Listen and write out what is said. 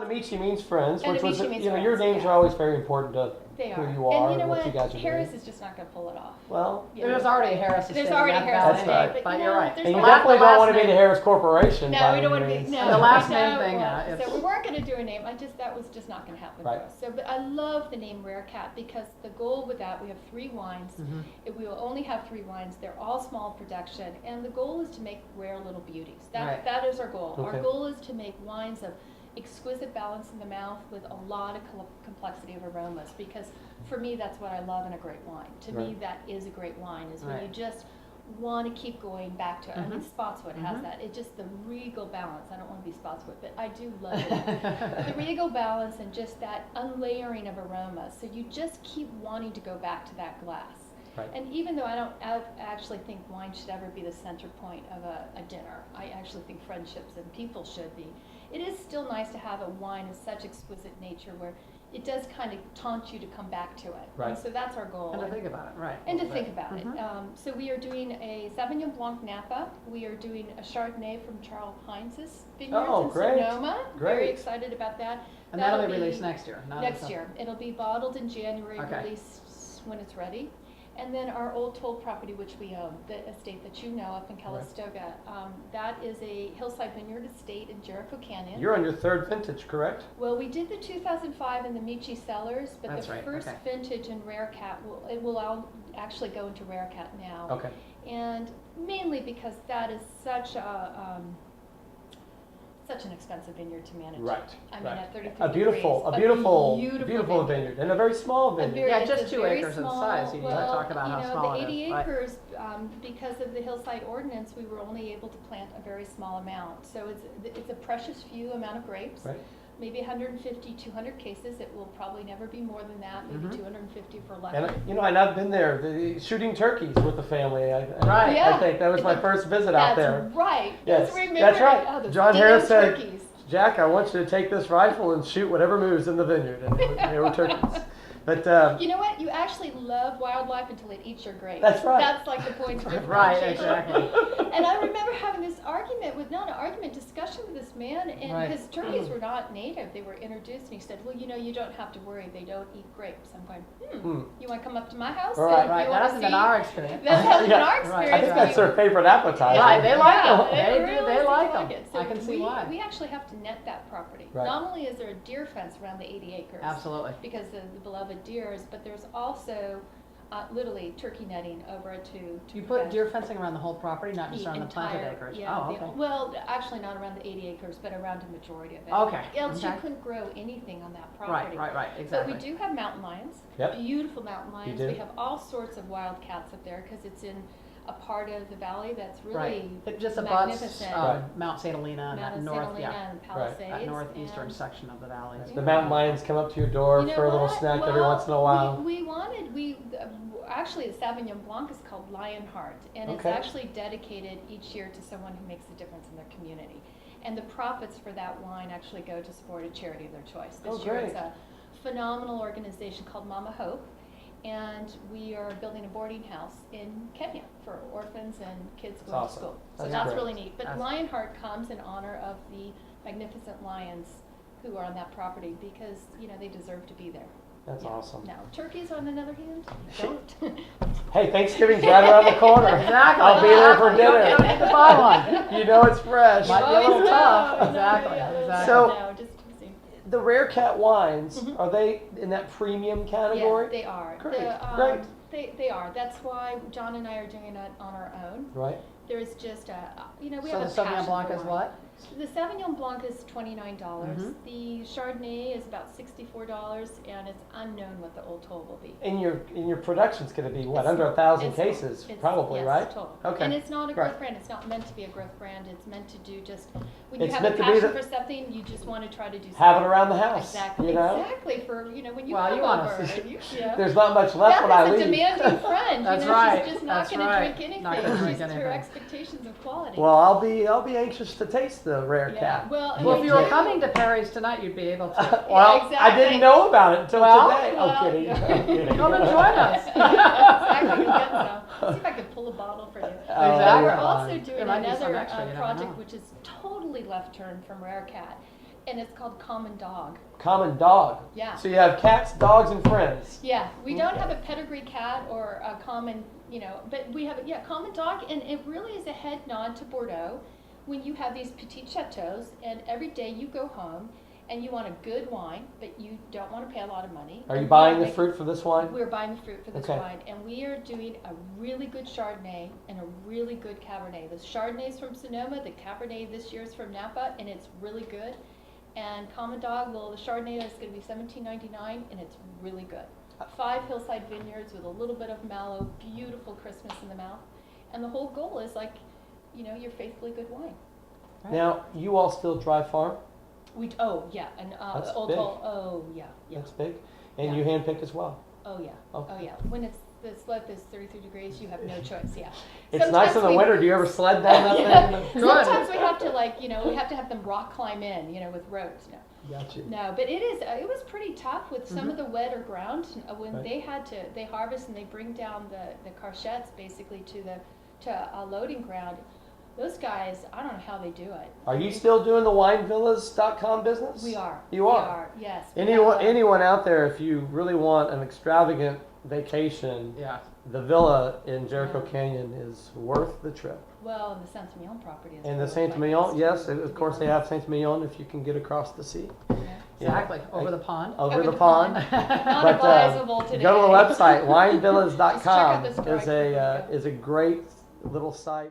Well, Amici means friends, And which was, Amici means you know, your friends, names yeah. are always very important to They who are. you are And you know what you guys are Harris doing. is just not going to pull it off. Well, You know, There's already a Harris estate. There's already a in Harris Napa That's Valley, right. estate, but you you're know, right. there's and you a lot- definitely The don't last want to be name- the Harris Corporation. No, by we don't want to any be. means. No, The last no, name thing, well, it's- so we weren't going to do a name. That was just not going to happen Right. for us. So, but I love the name Rare Cat because the goal with that, we have 3 wines. We will only have 3 wines. They're all small production, and the goal is to make rare little beauties. Right. That is our goal. Okay. Our goal is to make wines of exquisite balance in the mouth with a lot of complexity of aromas, because for me that's what I love in a great wine. To me Right. that is a great wine, is when Right. you just want to keep going back to it. I mean, Spottswoode has that. It's just the regal balance. I don't want to be Spottswoode, but I do love it. The regal balance and just that unlayering of aromas. So you just keep wanting to go back to that glass. Right. And even though I don't actually think wine should ever be the center point of a dinner, I actually think friendships and people should be. It is still nice to have a wine of such exquisite nature where it does kind of taunt you to come back to it. Right. And so that's our goal. And to think about it, right. And to think about it. So we are doing a Sauvignon Blanc Napa. We are doing a Chardonnay from Charles Heinz's vineyards Oh, in great. Sonoma. Very Great. excited about that. And that'll be released next year. not Next until- year. It'll be bottled in January, Okay. released when it's ready. And then our Old Toll property, which we own, the estate that you know up in Calistoga, that is a hillside vineyard estate in Jericho Canyon. You're on your 3rd vintage, correct? Well, we did the 2005 in the Amici Cellars, but That's the right, first okay. vintage in Rare Cat will all actually go into Rare Cat now. Okay. And mainly because that is such an expensive vineyard to manage. Right. I mean, right. at 33 A beautiful vineyard, and a very small vineyard. Yeah, it's just a 2 very acres in small- size. You well, talk about how small the it is. 80 right. acres, because of the hillside ordinance, we were only able to plant a very small amount. So it's a precious few amount of grapes. Right. Maybe 150, 200 cases. It will probably never be more than that. Maybe 250 for lucky. And you know, and I've been there, shooting turkeys with the family. Right. Yeah. I think that was my first visit out there. That's right. Yes, Just remember that's right. Oh, those John damn Harris said, turkeys. Jack, I want you to take this rifle and shoot whatever moves in the vineyard. And they were turkeys. But You know what? You actually love wildlife until it eats your grapes. That's right. That's like the point of Right, differentiation. exactly. And I remember having this discussion with this man, and Right. his turkeys were not native. They were introduced, and he said, well, you know, you don't have to worry. They don't eat grapes. I'm going, you want to come up to my house? Right. and Right, you that wanna hasn't been see- our experience. That hasn't been Yeah. our Right. experience. I think that's their favorite appetizer. Right, they like Yeah, them. They do, really they do like them. it. I can see why. We actually have to net that property. Right. Not only is there a deer fence around the 80 acres, Absolutely. because of the beloved deers, but there's also literally turkey netting over it to. You put deer fencing around the whole property, not just the around the planted entire- acres? Yeah, Oh, okay. well, actually not around the 80 acres, but around the majority of it. Okay, Else okay. you couldn't grow anything on that Right, property. right, exactly. But we do have mountain lions. Yep. Beautiful mountain lions. do. We have all sorts of wild cats up there because it's in a part of the valley that's really Right, it just abuts magnificent. Right. Mount St. Helena and Mount that St. north, Helena yeah, and Palisades. that northeastern and- section of the valley. The mountain lions come up to your door You know for a little what? snack every Well, once in a while. Actually, the Sauvignon Blanc is called Lionheart, and it's Okay. actually dedicated each year to someone who makes a difference in their community. And the profits for that wine actually go to support a charity of their choice. This Oh, year great. it's a phenomenal organization called Mama Hope, and we are building a boarding house in Kenya for orphans and kids going awesome. to school. So That's that's great. really neat. But That's- Lionheart comes in honor of the magnificent lions who are on that property because, you know, they deserve to be there. That's Yeah. awesome. Now, turkeys, on the other hand, don't. Hey, Thanksgiving's right around the corner. Exactly. I'll be there for You don't dinner. need to buy one. You know it's fresh. Might be a little Always tough. know. Exactly, Yeah, exactly. So- no, just teasing. The Rare Cat wines, Mhm. are they in that premium category? Yeah, they are. Great, great. They are. That's why John and I are doing it on our own. Right. There's just a, we So have the a Sauvignon passion Blanc for is wine. what? The Sauvignon Blanc is $29. Mhm. The Chardonnay is about $64, and it's unknown what the Old Toll will be. And your production's going to be what, It's- under 1,000 it's- cases, it's- probably, yes, right? Total. Okay. And it's not a growth Right. brand. It's not meant to be a growth brand. It's meant to do just when you It's have a meant to be passion the- for something, you just want to try to do something. Have it around the house. Exactly. You know? Exactly. For when you Well, come you want over. us to- and you, yeah. There's not much left when I Beth is a leave. demanding friend. That's you know, right. She's just not That's going to right. drink anything. Not gonna drink She's her anything. expectations of quality. Well, I'll be anxious to taste the Rare yeah. Cat. Well, and Well, we if you were do- coming to Perry's tonight, you'd be able to. Well, I exactly. didn't know about it until Well, today. well, Oh, kidding. yeah. I'm kidding. Come and join us. Exactly. You'll get some. See if I can pull a bottle for you. Exactly. We're also There doing might be some another extra, you never project know. which is totally left turn from Rare Cat. and it's called Common Dog. Common Dog. Yeah. So you have cats, dogs, and friends. Yeah, we don't have a pedigree cat or a common, but we have Common Dog, and it really is a head nod to Bordeaux. When you have these petite chateaux, and every day you go home, and you want a good wine, but you don't want to pay a lot of money. Are you buying the fruit for this wine? We're buying the fruit for this Okay. wine, and we are doing a really good Chardonnay and a really good Cabernet. The Chardonnay's from Sonoma, the Cabernet this year is from Napa, and it's really good. And Common Dog, well, the Chardonnay is going to be $17.99, and it's really good. 5 hillside vineyards with a little bit of mallow, beautiful Christmas in the mouth, and the whole goal is your faithfully good wine. Right. Now, you all still dry farm? And That's Old big. Toll, yeah. That's big. And Yeah. you handpick as well. Oh yeah. Oh. Oh yeah. When the slope is 33 degrees, you have no choice. Yeah. It's Sometimes nice in the we- winter. Do you ever sled down that thing? Sometimes we have to we have to have them rock climb in, with ropes. No. Gotcha. No, but it was pretty tough with some of the wetter ground when Right. they harvest and they bring down the carchettes basically to a loading ground. Those guys, I don't know how they do it. Are you still doing the winevillas.com business? We are. You We are? yes. Anyone out there, if you really want an extravagant vacation, Yeah. the villa in Jericho Yeah. Canyon is worth the trip. Well, and the Saint-Emilion property is. And the really Saint-Emilion, nice, yes, to of be course they honest. have Saint-Emilion if you can get across the sea. Yeah. Exactly. Over the pond. Over the pond. Not But, advisable today. Go to the website, winevillas.com Just check out the strike is a great little site.